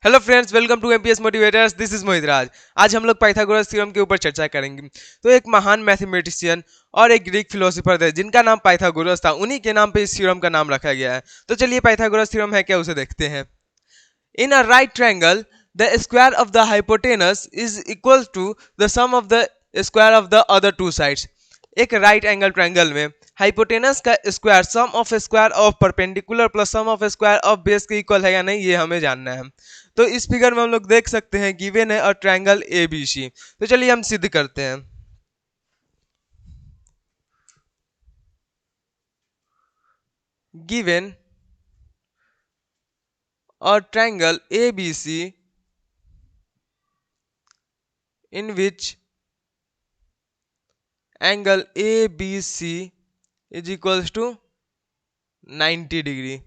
Hello friends, welcome to MPS motivators. This is Mohit Raj. आज हम लोग पाइथागोरस थ्योरम के ऊपर चर्चा करेंगे। तो एक महान मैथमेटिशियन और एक ग्रीक फिलोसोफर थे जिनका नाम पाइथागोरस था। उन्हीं के नाम पे इस थ्योरम का नाम रखा गया है। तो चलिए पाइथागोरस थ्योरम है क्या उसे देखते हैं। In a right triangle the square of the hypotenuse is equal to the sum of the square of the other two sides. एक राइट एंगल ट्रायंगल में हाइपोटेनस का square sum of square of perpendicular plus sum of square of base के equal है या नहीं, ये हमें जानना है। तो इस फिगर में हम लोग देख सकते हैं गिवन है और ट्रायंगल ए बी सी। तो चलिए हम सिद्ध करते हैं। गिवन और triangle A B C in which angle ABC is equals to 90 degree.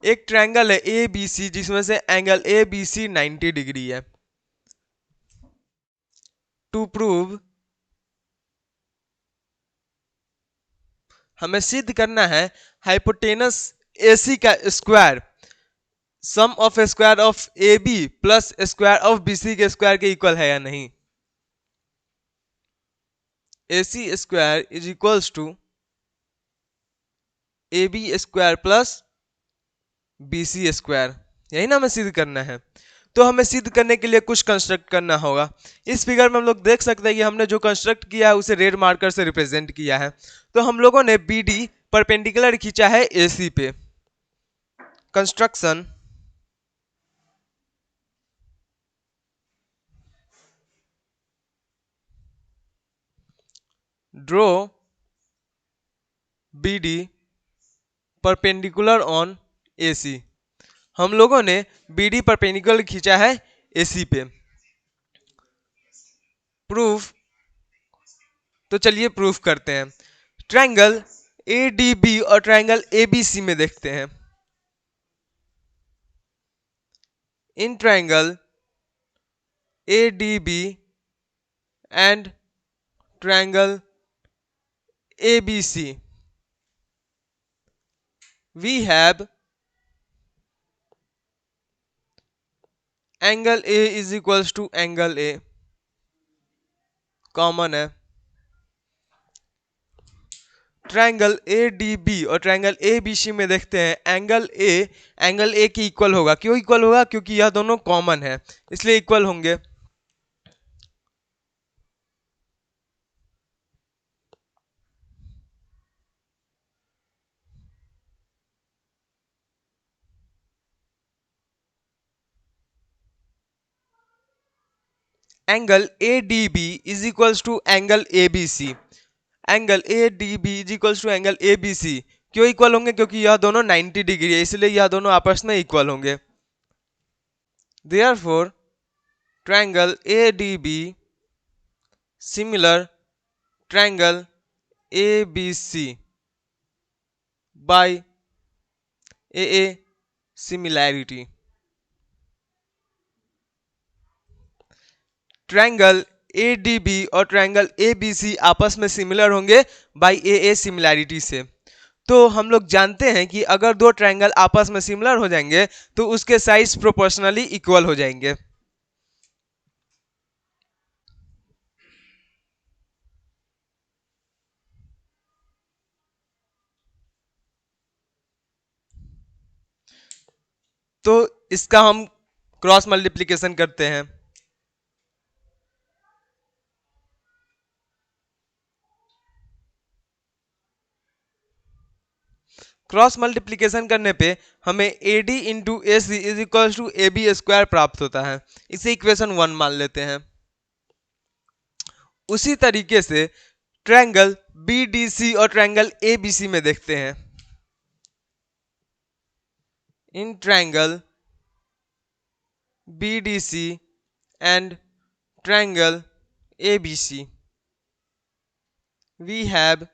एक ट्रायंगल है ए बी सी जिसमें से angle A B C 90 degree है। टू प्रूव हमें सिद्ध करना है हाइपोटेनस एसी का square sum of square of A B plus square of B C के स्क्वायर के इक्वल है या नहीं। AC square is equals to A B square plus B C square, यही ना हमें सिद्ध करना है। तो हमें सिद्ध करने के लिए कुछ कंस्ट्रक्ट करना होगा। इस फिगर में हम लोग देख सकते हैं कि हमने जो कंस्ट्रक्ट किया है उसे रेड मार्कर से रिप्रेजेंट किया है। तो हम लोगों ने बी डी परपेंडिकुलर खींचा है AC पे। Construction draw B D perpendicular on AC। हम लोगों ने बी डी परपेंडिकुलर खींचा है AC पे। प्रूफ, तो चलिए प्रूफ करते हैं। ट्रायंगल ए डी बी और ट्रायंगल ए बी सी में देखते हैं। In triangle A D B and triangle A B C we have angle A is equals to angle A, common है। ट्रायंगल ए डी बी और triangle A B C में देखते हैं angle A की equal होगा। क्यों equal होगा? क्योंकि यह दोनों कॉमन है, इसलिए इक्वल होंगे। Angle A D B is equals to angle A B C. Angle A D B is equals to angle A B C क्यों इक्वल होंगे? क्योंकि यह दोनों 90 डिग्री है, इसलिए यह दोनों आपस में इक्वल होंगे। Therefore, triangle ADB similar triangle ABC by AA similarity। Triangle ADB और ट्रायंगल ABC आपस में सिमिलर होंगे बाय AA सिमिलैरिटी से। तो हम लोग जानते हैं कि अगर दो ट्रायंगल आपस में सिमिलर हो जाएंगे तो उसके साइज प्रोपोर्शनली इक्वल हो जाएंगे। तो इसका हम क्रॉस मल्टीप्लिकेशन करते हैं। क्रॉस मल्टीप्लिकेशन करने पे हमें A D into A C is equal to A B square प्राप्त होता है। इसे इक्वेशन 1 मान लेते हैं। उसी तरीके से ट्रायंगल बी डी सी और ट्रायंगल ए बी सी में देखते हैं। In triangle B D C and triangle A B C we have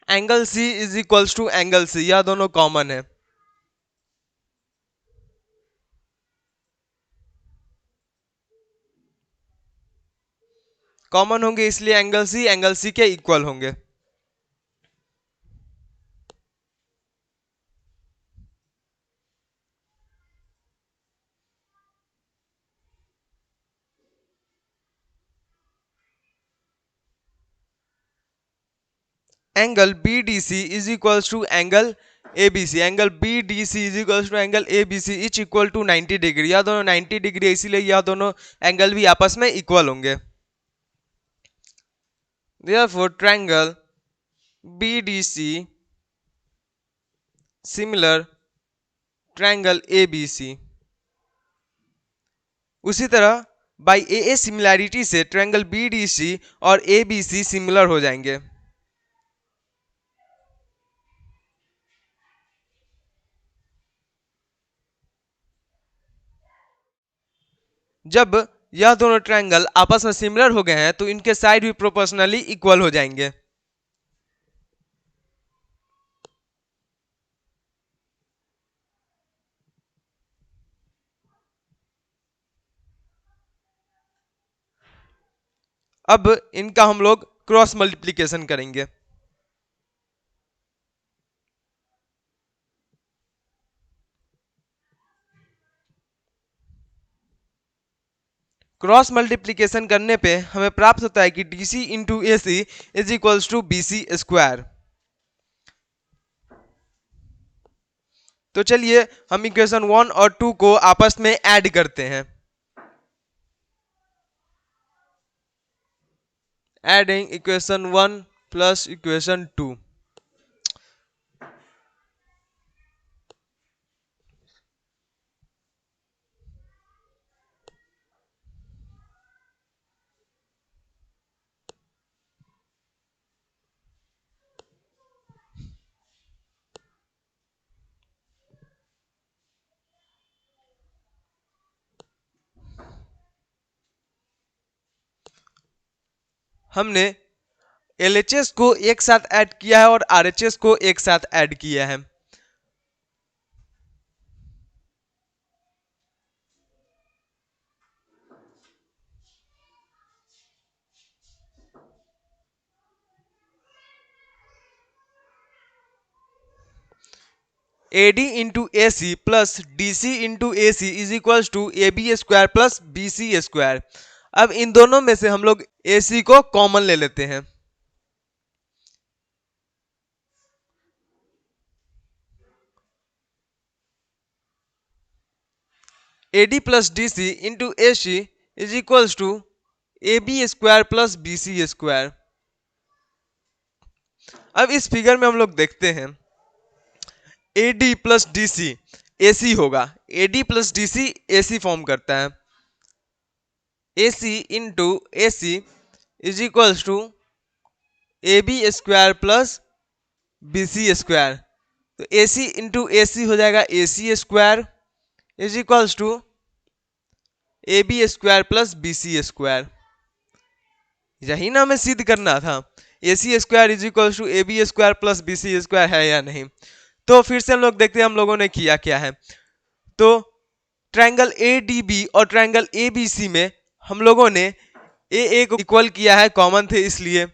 angle C is equals to angle C, यह दोनों कॉमन है। कॉमन होंगे इसलिए एंगल सी के इक्वल होंगे। Angle B D C is equals to angle A B C, angle B D C is equals to angle A B C each equal to 90 degree. यह दोनों 90 degree, इसीलिए यह दोनों angle भी आपस में इक्वल होंगे। Therefore triangle BDC similar triangle ABC। उसी तरह बाई ए सिमिलैरिटी से ट्रायंगल BDC और ABC सिमिलर हो जाएंगे। जब यह दोनों ट्रायंगल आपस में सिमिलर हो गए हैं तो इनके साइड भी प्रोपोर्शनली इक्वल हो जाएंगे। अब इनका हम लोग क्रॉस मल्टीप्लिकेशन करेंगे। क्रॉस मल्टीप्लिकेशन करने पे हमें प्राप्त होता है कि DC into A C is equals to B C square. तो चलिए हम इक्वेशन 1 और 2 को आपस में ऐड करते हैं। Adding equation 1 plus equation 2। हमने LHS को एक साथ ऐड किया है और RHS को एक साथ ऐड किया है। AD into A C plus DC into A C is equal to AB square plus BC square. अब इन दोनों में से हम लोग AC को कॉमन ले लेते हैं। AD plus DC into AC is equal to AB square plus BC square. अब इस फिगर में हम लोग देखते हैं AD प्लस DC AC होगा, AD plus DC AC form करता है। AC into AC is equal to AB square plus BC square. तो AC इंटू AC हो जाएगा AC square is equals to AB square plus BC square. यही ना हमें सिद्ध करना था, AC square is equals to AB square plus BC square है या नहीं। तो फिर से हम लोग देखते हैं हम लोगों ने किया क्या है। तो ट्रायंगल ADB और ट्रायंगल ABC में हम लोगों ने AA को इक्वल किया है, कॉमन थे इसलिए।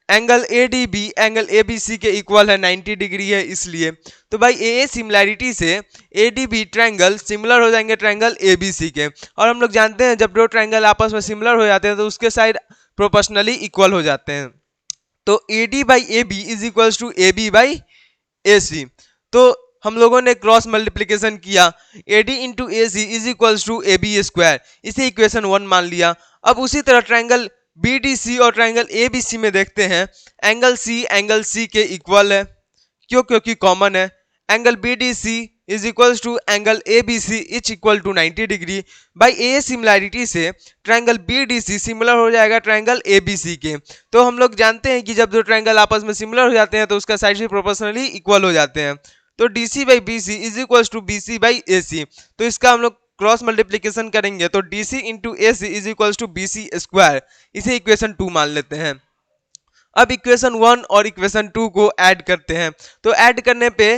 एंगल ADB एंगल ABC के इक्वल है, 90 डिग्री है इसलिए। तो भाई AA सिमिलैरिटी से ADB ट्रायंगल सिमिलर हो जाएंगे ट्रायंगल ABC के। और हम लोग जानते हैं जब दो ट्रायंगल आपस में सिमिलर हो जाते हैं तो उसके साइड प्रोपोर्शनली इक्वल हो जाते हैं। तो AD by AB is equals to AB by AC। तो हम लोगों ने क्रॉस मल्टीप्लिकेशन किया, AD into AC is equals to AB square, इसे इक्वेशन 1 मान लिया। अब उसी तरह ट्रायंगल BDC और ट्रायंगल ABC में देखते हैं एंगल C के इक्वल है, क्योंकि कॉमन है। Angle BDC is equals to angle ABC each equal to 90 degree. By AA similarity से ट्रायंगल BDC सिमिलर हो जाएगा ट्रायंगल ABC के। तो हम लोग जानते हैं कि जब दो ट्रायंगल आपस में सिमिलर हो जाते हैं तो उसका साइड भी प्रोपोर्शनली इक्वल हो जाते हैं। तो DC by BC is equals to BC by AC। तो इसका हम लोग क्रॉस मल्टीप्लिकेशन करेंगे तो DC into AC is equals to BC square, इसे इक्वेशन 2 मान लेते हैं। अब इक्वेशन 1 और इक्वेशन 2 को ऐड करते हैं। तो ऐड करने पे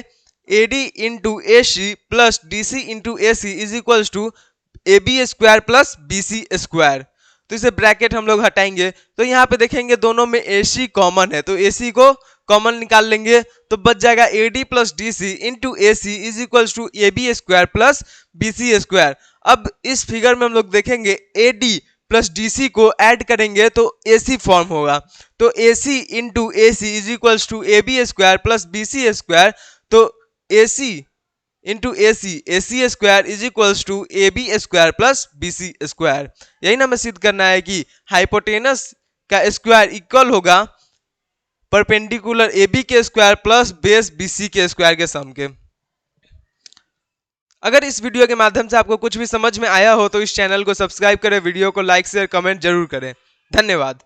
AD into AC plus DC into AC is equals to AB square plus BC square. तो इसे ब्रैकेट हम लोग हटाएंगे तो यहाँ पे देखेंगे दोनों में AC कॉमन है, तो AC को कॉमन निकाल लेंगे तो बच जाएगा AD plus DC into AC is equals to AB square plus BC square. अब इस फिगर में हम लोग देखेंगे AD प्लस डीसी को ऐड करेंगे तो एसी फॉर्म होगा। तो AC into AC is equals to A B square plus B C square. तो AC into AC square is equals to A B square plus B C square. यही ना हमें सिद्ध करना है कि हाइपोटेनस का स्क्वायर इक्वल होगा परपेंडिकुलर ए बी के square plus base B C के स्क्वायर के सम के। अगर इस वीडियो के माध्यम से आपको कुछ भी समझ में आया हो तो इस चैनल को सब्सक्राइब करें, वीडियो को लाइक शेयर कमेंट जरूर करें। धन्यवाद।